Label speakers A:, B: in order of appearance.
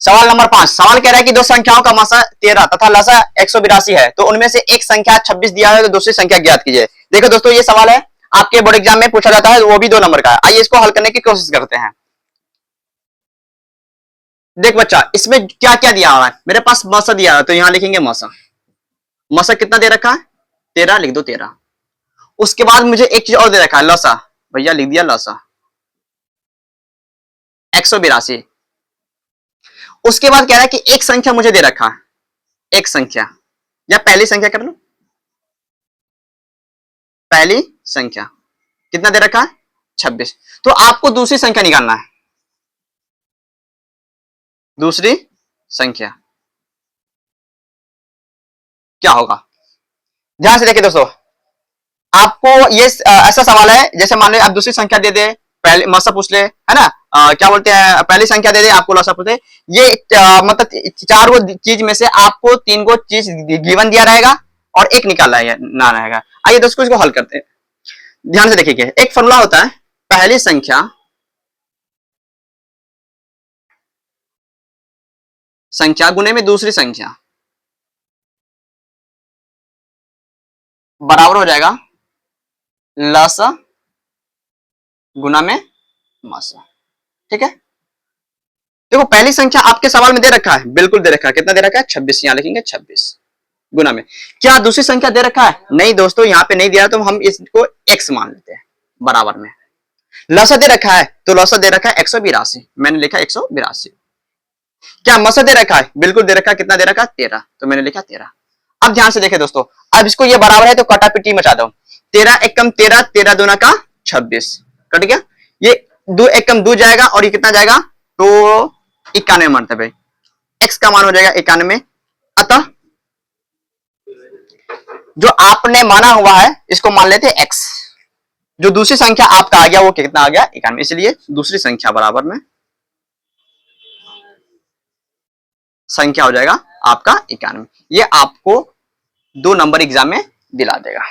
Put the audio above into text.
A: सवाल नंबर 5, सवाल कह रहा है कि दो संख्याओं का मासा 13 तथा लसा 182 है, तो उनमें से एक संख्या 26 दिया है, तो दूसरी संख्या ज्ञात कीजिए। देखो दोस्तों, ये सवाल है आपके बोर्ड एग्जाम में पूछा जाता है, वो भी 2 नंबर का है। आइए इसको हल करने की कोशिश करते हैं। देख बच्चा, इसमें क्या क्या दिया हुआ है, मेरे पास मासा दिया है, तो यहां लिखेंगे मासा। मासा कितना दे रखा है, 13, लिख दो 13। उसके बाद मुझे एक चीज और दे रखा है, लसा, भैया लिख दिया लसा 182। उसके बाद कह रहा है कि एक संख्या मुझे दे रखा है, एक संख्या, या पहली संख्या कर लो, पहली संख्या कितना दे रखा है 26। तो आपको दूसरी संख्या निकालना है, दूसरी संख्या क्या होगा। ध्यान से देखिए दोस्तों, आपको ये ऐसा सवाल है, जैसे मान लो आप दूसरी संख्या दे दे, पहले मसा पूछ ले, है ना, क्या बोलते हैं, पहली संख्या दे दे, आपको लसा पूछे, ये मतलब 4 गो चीज में से आपको 3 गो चीज गिवन दिया रहेगा और एक निकालना है ना रहेगा। आइए दोस्तों इसको हल करते हैं। ध्यान से देखिए, एक फॉर्मूला होता है, पहली संख्या गुने में दूसरी संख्या बराबर हो जाएगा लसा गुना में मसा। ठीक है, देखो पहली संख्या आपके सवाल में दे रखा है, बिल्कुल दे रखा है, कितना दे रखा है 26, यहां लिखेंगे 26 गुना में। क्या दूसरी संख्या दे रखा है, नहीं दोस्तों यहां पे नहीं दिया, तो हम इसको x मान लेते हैं बराबर में। लसा दे रखा है, तो लसा दे रखा है 182, मैंने लिखा 182। क्या मसा दे रखा है, बिल्कुल दे रखा है, कितना दे रखा है 13, तो मैंने लिखा 13। अब ध्यान से देखें दोस्तों, अब इसको ये बराबर है तो कटापिटी मचा दो, 13 एकम 13, 13 दूना का 26, कट गया। ये 2 एकम 2 जाएगा और ये कितना जाएगा, तो 91 मरतबे, x का मान हो जाएगा 91। अतः जो आपने माना हुआ है इसको मान लेते x, जो दूसरी संख्या आपका आ गया वो कितना आ गया 91, इसलिए दूसरी संख्या बराबर में संख्या हो जाएगा आपका 91। ये आपको 2 नंबर एग्जाम में दिला देगा।